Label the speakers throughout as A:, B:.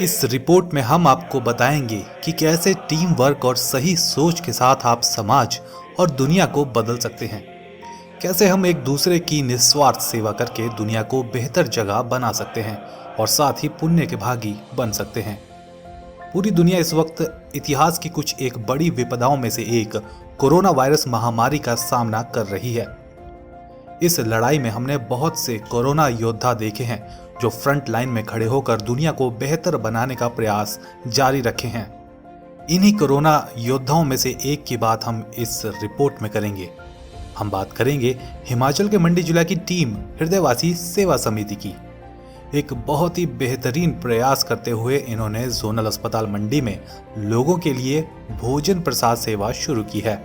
A: इस रिपोर्ट में हम आपको बताएंगे कि कैसे टीम वर्क और सही सोच के साथ आप समाज और दुनिया को बदल सकते हैं। कैसे हम एक दूसरे की निस्वार्थ सेवा करके दुनिया को बेहतर जगह बना सकते हैं और साथ ही पुण्य के भागी बन सकते हैं। पूरी दुनिया इस वक्त इतिहास की कुछ एक बड़ी विपदाओं में से एक कोरोना वायरस महामारी का सामना कर रही है। इस लड़ाई में हमने बहुत से कोरोना योद्धा देखे हैं जो फ्रंट लाइन में खड़े होकर दुनिया को बेहतर बनाने का प्रयास जारी रखे हैं। इन्हीं कोरोना योद्धाओं में से एक की बात हम इस रिपोर्ट में करेंगे। हम बात करेंगे हिमाचल के मंडी जिला की टीम हृदयवासी सेवा समिति की। एक बहुत ही बेहतरीन प्रयास करते हुए इन्होंने जोनल अस्पताल मंडी में लोगों के लिए भोजन प्रसाद सेवा शुरू की है।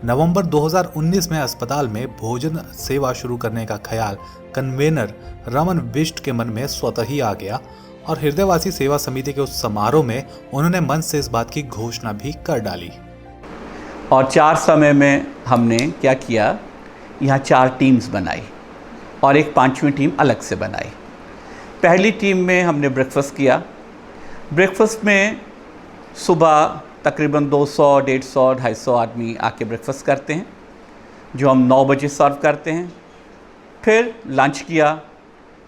A: नवंबर 2019 में अस्पताल में भोजन सेवा शुरू करने का ख्याल कन्वेनर रमन बिष्ट के मन में स्वतः ही आ गया और हृदयवासी सेवा समिति के उस समारोह में उन्होंने मन से इस बात की घोषणा भी कर डाली।
B: और 4 समय में हमने क्या किया, यहाँ 4 टीम्स बनाई और एक 5वीं टीम अलग से बनाई। पहली टीम में हमने ब्रेकफास्ट किया। ब्रेकफास्ट में सुबह तकरीबन 200, 150, 250 आदमी आके ब्रेकफास्ट करते हैं, जो हम 9 बजे सर्व करते हैं। फिर लंच किया,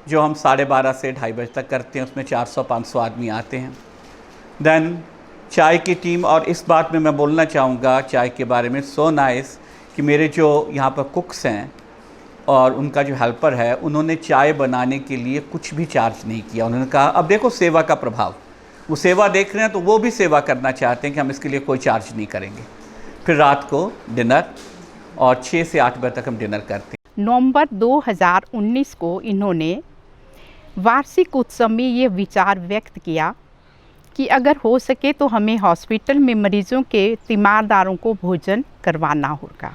B: जो हम 12:30 से 2:30 बजे तक करते हैं, उसमें 400-500 आदमी आते हैं। देन चाय की टीम, और इस बात में मैं बोलना चाहूँगा चाय के बारे में, सो नाइस कि मेरे जो यहाँ पर कुक्स हैं और उनका जो हेल्पर है, उन्होंने चाय बनाने के लिए कुछ भी चार्ज नहीं किया। उन्होंने कहा अब देखो सेवा का प्रभाव, वो सेवा देख रहे हैं तो वो भी सेवा करना चाहते हैं कि हम इसके लिए कोई चार्ज नहीं करेंगे। फिर रात को डिनर, और 6 से 8 बजे तक हम डिनर करते हैं।
C: नवंबर 2019 को इन्होंने वार्षिक उत्सव में ये विचार व्यक्त किया कि अगर हो सके तो हमें हॉस्पिटल में मरीजों के तीमारदारों को भोजन करवाना होगा।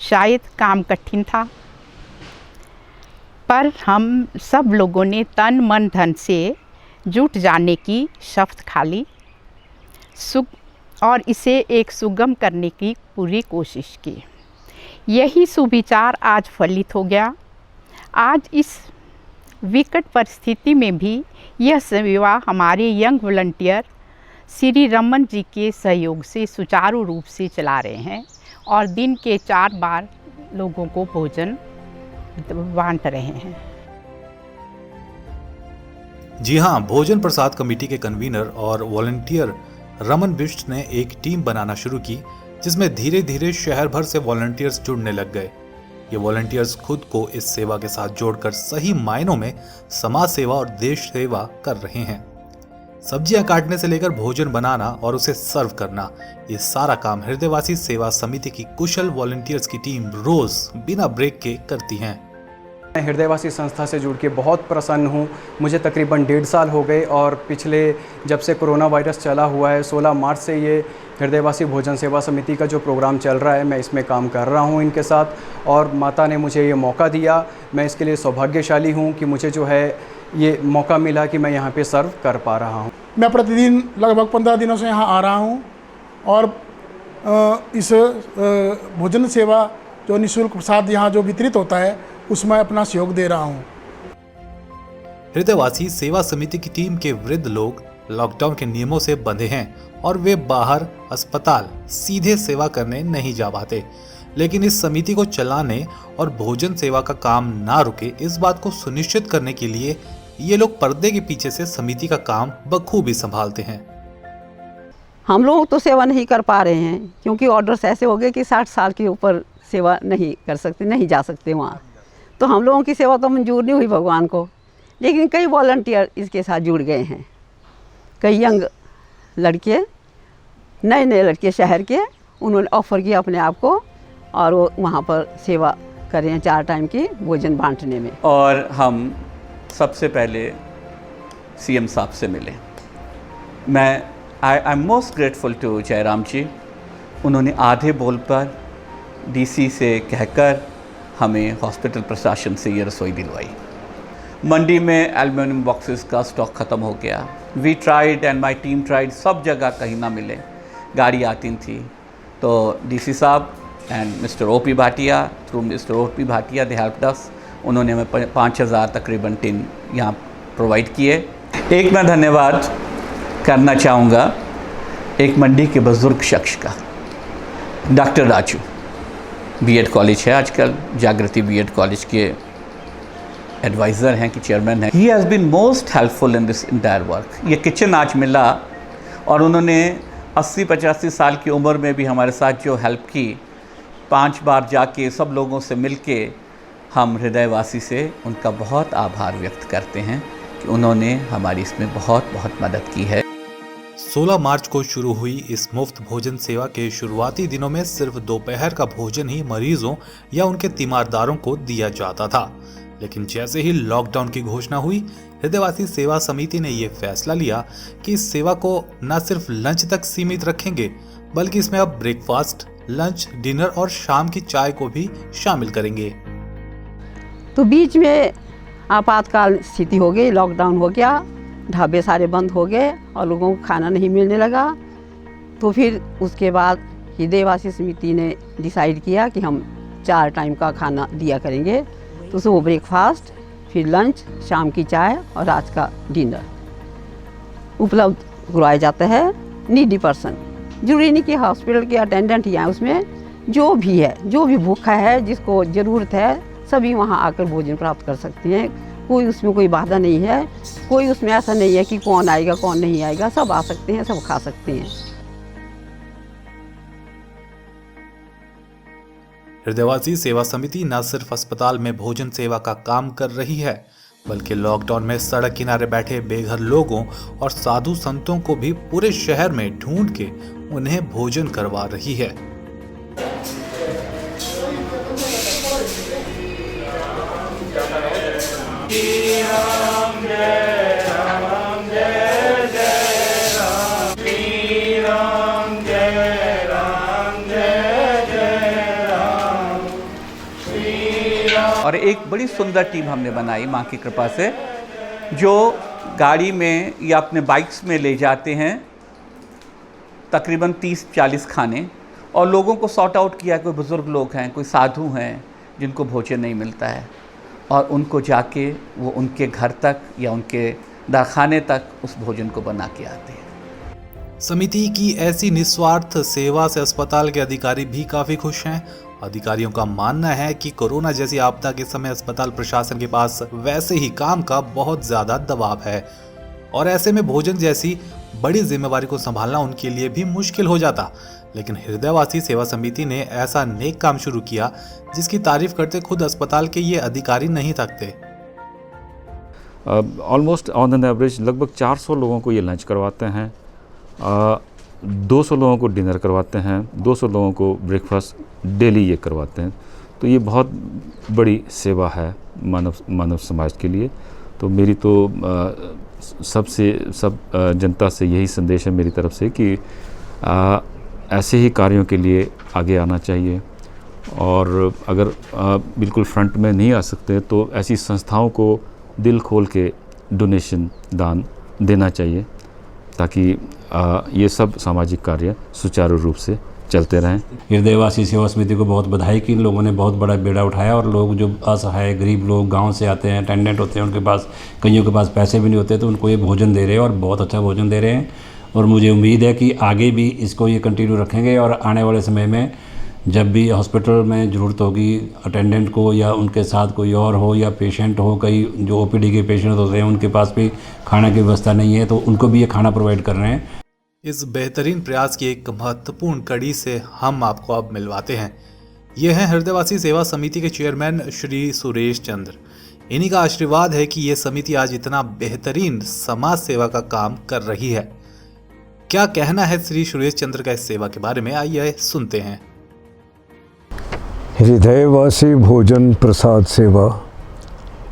C: शायद काम कठिन था, पर हम सब लोगों ने तन मन धन से जुट जाने की शपथ खा ली और इसे एक सुगम करने की पूरी कोशिश की। यही सुविचार आज फलित हो गया। आज इस विकट परिस्थिति में भी यह सेवा हमारे यंग वॉलंटियर श्री रमन जी के सहयोग से सुचारू रूप से चला रहे हैं और दिन के 4 बार लोगों को भोजन बांट रहे हैं।
A: जी हाँ, भोजन प्रसाद कमेटी के कन्वीनर और वॉलंटियर रमन बिष्ट ने एक टीम बनाना शुरू की, जिसमें धीरे धीरे शहर भर से वॉलंटियर्स जुड़ने लग गए। ये वॉलंटियर्स खुद को इस सेवा के साथ जोड़कर सही मायनों में समाज सेवा और देश सेवा कर रहे हैं। सब्जियां काटने से लेकर भोजन बनाना और उसे सर्व करना, ये सारा काम हृदयवासी सेवा समिति की कुशल वॉलंटियर्स की टीम रोज बिना ब्रेक के करती हैं।
D: मैं हृदयवासी संस्था से जुड़ के बहुत प्रसन्न हूँ। मुझे तकरीबन 1.5 साल हो गए और पिछले जब से कोरोना वायरस चला हुआ है, 16 मार्च से ये हृदयवासी भोजन सेवा समिति का जो प्रोग्राम चल रहा है, मैं इसमें काम कर रहा हूँ इनके साथ, और माता ने मुझे ये मौका दिया। मैं इसके लिए सौभाग्यशाली हूँ कि मुझे जो है ये मौका मिला कि मैं यहाँ पे सर्व कर पा रहा हूँ।
E: मैं प्रतिदिन लगभग 15 दिनों से यहाँ आ रहा हूँ और इस भोजन सेवा जो निःशुल्क प्रसाद यहाँ जो वितरित होता है उसमें अपना सहयोग दे रहा हूँ।
A: हृदयवासी सेवा समिति की टीम के वृद्ध लोग लॉकडाउन के नियमों से बंधे हैं और वे बाहर अस्पताल सीधे सेवा करने नहीं जा पाते, लेकिन इस समिति को चलाने और भोजन सेवा का काम ना रुके, इस बात को सुनिश्चित करने के लिए ये लोग पर्दे के पीछे से समिति का काम बखूबी संभालते हैं।
F: हम लोग तो सेवा नहीं कर पा रहे हैं क्योंकि ऑर्डर्स ऐसे हो गए कि 60 साल के ऊपर सेवा नहीं कर सकते, नहीं जा सकते वहाँ, तो हम लोगों की सेवा तो मंजूर नहीं हुई भगवान को। लेकिन कई वॉलंटियर इसके साथ जुड़ गए हैं, कई यंग लड़के, नए नए लड़के शहर के, उन्होंने ऑफ़र किया अपने आप को और वो वहाँ पर सेवा कर रहे हैं 4 टाइम की भोजन बांटने में।
B: और हम सबसे पहले सीएम साहब से मिले। मैं I am most grateful to Jairam ji. उन्होंने आधे बोल पर डीसी से कहकर हमें हॉस्पिटल प्रशासन से ये रसोई दिलवाई। मंडी में एल्युमिनियम बॉक्सेस का स्टॉक ख़त्म हो गया। We tried and my team tried, सब जगह कहीं ना मिले। गाड़ी आती थी तो डीसी साहब and mister OP Bhatia, through mister OP Bhatia they helped अस। उन्होंने हमें 5000 तकरीबन टिन यहाँ प्रोवाइड किए। एक मैं धन्यवाद करना चाहूँगा एक मंडी के बुज़ुर्ग शख्स का, डॉक्टर राजू। बीएड कॉलेज है आजकल, जागृति बीएड कॉलेज के एडवाइज़र हैं कि चेयरमैन हैं। He has been most helpful in this entire work. ये किचन आज मिला और उन्होंने 80-85 साल की उम्र में भी हमारे साथ जो हेल्प की, 5 बार जाके सब लोगों से मिल के हम हृदयवासी से उनका बहुत आभार व्यक्त करते हैं कि उन्होंने हमारी इसमें बहुत बहुत मदद की है।
A: 16 मार्च को शुरू हुई इस मुफ्त भोजन सेवा के शुरुआती दिनों में सिर्फ दोपहर का भोजन ही मरीजों या उनके तीमारदारों को दिया जाता था, लेकिन जैसे ही लॉकडाउन की घोषणा हुई, हृदयवासी सेवा समिति ने ये फैसला लिया कि इस सेवा को न सिर्फ लंच तक सीमित रखेंगे, बल्कि इसमें अब ब्रेकफास्ट, लंच, डिनर और शाम की चाय को भी शामिल करेंगे।
F: तो बीच में आपातकाल स्थिति हो गई, लॉकडाउन हो गया, ढाबे सारे बंद हो गए और लोगों को खाना नहीं मिलने लगा। तो फिर उसके बाद हृदयवासी समिति ने डिसाइड किया कि हम 4 टाइम का खाना दिया करेंगे। तो सुबह ब्रेकफास्ट, फिर लंच, शाम की चाय और रात का डिनर उपलब्ध करवाया जाता है नीडी पर्सन। जरूरी नहीं कि हॉस्पिटल के अटेंडेंट ही आए, उसमें जो भी है, जो भी भूखा है, जिसको ज़रूरत है, सभी वहाँ आकर भोजन प्राप्त कर सकते हैं। कोई उसमें कोई बाधा नहीं है, कोई उसमें ऐसा नहीं है कि कौन आएगा कौन नहीं आएगा, सब आ सकते हैं, सब खा सकते हैं।
A: हृदयवासी सेवा समिति न सिर्फ अस्पताल में भोजन सेवा का काम कर रही है, बल्कि लॉकडाउन में सड़क किनारे बैठे बेघर लोगों और साधु संतों को भी पूरे शहर में ढूंढ के उन्हें भोजन करवा रही है।
B: और एक बड़ी सुंदर टीम हमने बनाई माँ की कृपा से, जो गाड़ी में या अपने बाइक्स में ले जाते हैं तकरीबन 30-40 खाने, और लोगों को सॉर्ट आउट किया। कोई बुज़ुर्ग लोग हैं, कोई साधु हैं जिनको भोजन नहीं मिलता है, और उनको जाके वो उनके घर तक या उनके दरखाने तक उस भोजन को बना के आते हैं।
A: समिति की ऐसी निस्वार्थ सेवा से अस्पताल के अधिकारी भी काफी खुश हैं। अधिकारियों का मानना है कि कोरोना जैसी आपदा के समय अस्पताल प्रशासन के पास वैसे ही काम का बहुत ज्यादा दबाव है, और ऐसे में भोजन जैसी बड़ी जिम्मेवारी को संभालना उनके लिए भी मुश्किल हो जाता। लेकिन हृदयवासी सेवा समिति ने ऐसा नेक काम शुरू किया जिसकी तारीफ करते खुद अस्पताल के ये अधिकारी नहीं थकते।
G: ऑलमोस्ट ऑन एन एवरेज लगभग 400 लोगों को ये लंच करवाते हैं, 200 लोगों को डिनर करवाते हैं, 200 लोगों को ब्रेकफास्ट डेली ये करवाते हैं। तो ये बहुत बड़ी सेवा है मानव समाज के लिए। तो मेरी तो सब जनता से यही संदेश है मेरी तरफ से कि ऐसे ही कार्यों के लिए आगे आना चाहिए, और अगर बिल्कुल फ्रंट में नहीं आ सकते तो ऐसी संस्थाओं को दिल खोल के डोनेशन दान देना चाहिए, ताकि ये सब सामाजिक कार्य सुचारू रूप से चलते रहें।
H: हृदयवासी सेवा समिति को बहुत बधाई कि इन लोगों ने बहुत बड़ा बेड़ा उठाया, और लोग जो असहाय गरीब लोग गांव से आते हैं, अटेंडेंट होते हैं, उनके पास कईयों के पास पैसे भी नहीं होते, तो उनको ये भोजन दे रहे हैं और बहुत अच्छा भोजन दे रहे हैं। और मुझे उम्मीद है कि आगे भी इसको ये कंटिन्यू रखेंगे, और आने वाले समय में जब भी हॉस्पिटल में ज़रूरत होगी अटेंडेंट को, या उनके साथ कोई और हो, या पेशेंट हो, कई जो ओपीडी के पेशेंट होते हैं उनके पास भी खाना की व्यवस्था नहीं है, तो उनको भी ये खाना प्रोवाइड कर रहे हैं।
A: इस बेहतरीन प्रयास की एक महत्वपूर्ण कड़ी से हम आपको अब मिलवाते हैं। ये हैं हृदयवासी सेवा समिति के चेयरमैन श्री सुरेश चंद्र। इन्हीं का आशीर्वाद है कि ये समिति आज इतना बेहतरीन समाज सेवा का काम कर रही है। क्या कहना है श्री सुरेश चंद्र का इस सेवा के बारे में, आइए सुनते हैं।
I: हृदयवासी भोजन प्रसाद सेवा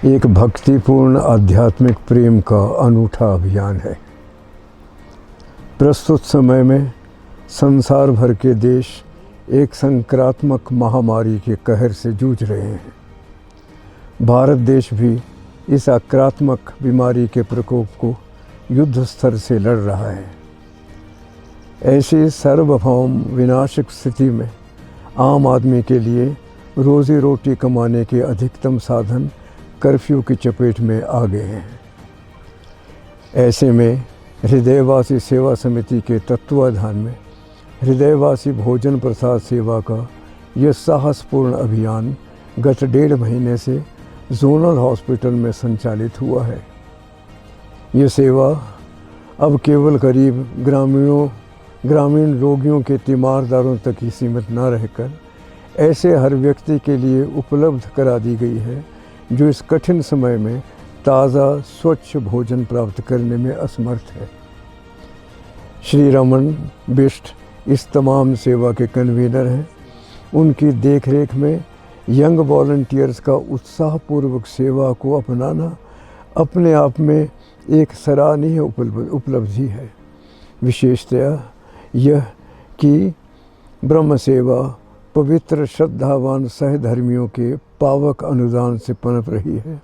I: एक भक्तिपूर्ण आध्यात्मिक प्रेम का अनूठा अभियान है। प्रस्तुत समय में संसार भर के देश एक संक्रामक महामारी के कहर से जूझ रहे हैं। भारत देश भी इस आक्रामक बीमारी के प्रकोप को युद्ध स्तर से लड़ रहा है। ऐसी सार्वभौम विनाशक स्थिति में आम आदमी के लिए रोज़ी रोटी कमाने के अधिकतम साधन कर्फ्यू की चपेट में आ गए हैं। ऐसे में हृदयवासी सेवा समिति के तत्वाधान में हृदयवासी भोजन प्रसाद सेवा का यह साहसपूर्ण अभियान गत 1.5 महीने से जोनल हॉस्पिटल में संचालित हुआ है। ये सेवा अब केवल करीब ग्रामीण रोगियों के तीमारदारों तक ही सीमित न रहकर ऐसे हर व्यक्ति के लिए उपलब्ध करा दी गई है जो इस कठिन समय में ताज़ा स्वच्छ भोजन प्राप्त करने में असमर्थ है। श्री रमन बिष्ट इस तमाम सेवा के कन्वीनर हैं। उनकी देखरेख में यंग वॉलंटियर्स का उत्साहपूर्वक सेवा को अपनाना अपने आप में एक सराहनीय उपलब्धि है। विशेषतया यह कि ब्रह्म सेवा पवित्र श्रद्धावान सहधर्मियों के पावक अनुदान से पनप रही है।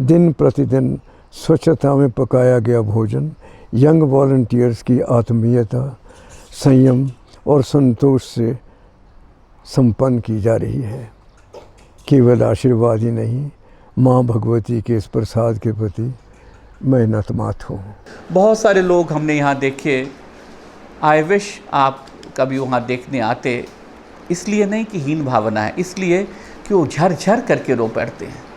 I: दिन प्रतिदिन स्वच्छता में पकाया गया भोजन यंग वॉलंटियर्स की आत्मीयता, संयम और संतोष से संपन्न की जा रही है। केवल आशीर्वाद ही नहीं, माँ भगवती के इस प्रसाद के प्रति मैं नतमस्तक हूँ।
B: बहुत सारे लोग हमने यहाँ देखे। आई विश आप कभी वहाँ देखने आते। इसलिए नहीं कि हीन भावना है, इसलिए कि वो झर करके रो पड़ते हैं।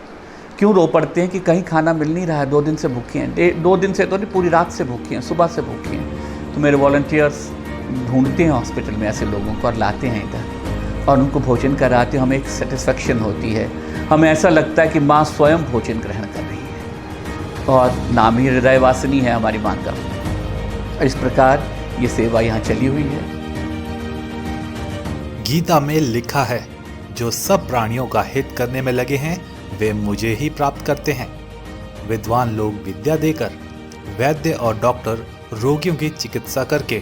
B: क्यों रो पड़ते हैं? कि कहीं खाना मिल नहीं रहा है, 2 दिन से भूखे हैं। 2 दिन से तो नहीं, पूरी रात से भूखे हैं, सुबह से भूखे हैं। तो मेरे वॉलंटियर्स ढूंढते हैं हॉस्पिटल में ऐसे लोगों को और लाते हैं इधर और उनको भोजन कराते हैं। हमें एक सेटिस्फेक्शन होती है, हमें ऐसा लगता है कि माँ स्वयं भोजन ग्रहण कर रही है और नाम ही हृदयवासिनी है हमारी माँ का। इस प्रकार ये सेवा यहाँ चली हुई है।
A: गीता में लिखा है, जो सब प्राणियों का हित करने में लगे हैं वे मुझे ही प्राप्त करते हैं। विद्वान लोग विद्या देकर, वैद्य और डॉक्टर रोगियों की चिकित्सा करके,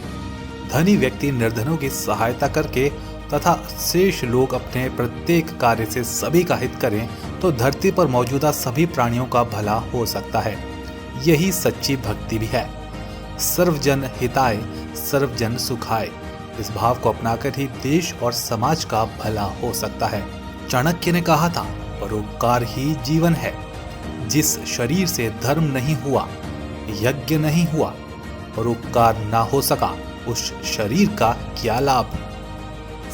A: धनी व्यक्ति निर्धनों की सहायता करके तथा शेष लोग अपने प्रत्येक कार्य से सभी का हित करें तो धरती पर मौजूदा सभी प्राणियों का भला हो सकता है। यही सच्ची भक्ति भी है। सर्वजन हिताय सर्वजन सुखाय, इस भाव को अपनाकर ही देश और समाज का भला हो सकता है। चाणक्य ने कहा था, परोपकार ही जीवन है। जिस शरीर से धर्म नहीं हुआ, यज्ञ नहीं हुआ, परोपकार ना हो सका, उस शरीर का क्या लाभ।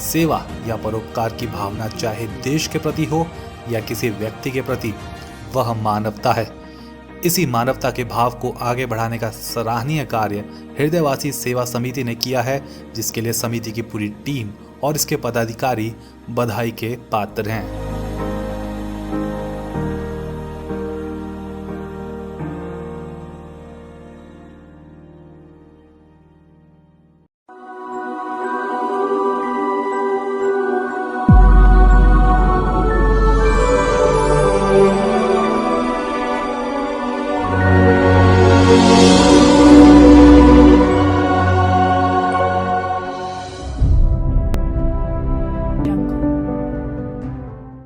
A: सेवा या परोपकार की भावना चाहे देश के प्रति हो या किसी व्यक्ति के प्रति, वह मानवता है। इसी मानवता के भाव को आगे बढ़ाने का सराहनीय कार्य हृदयवासी सेवा समिति ने किया है, जिसके लिए समिति की पूरी टीम और इसके पदाधिकारी बधाई के पात्र हैं।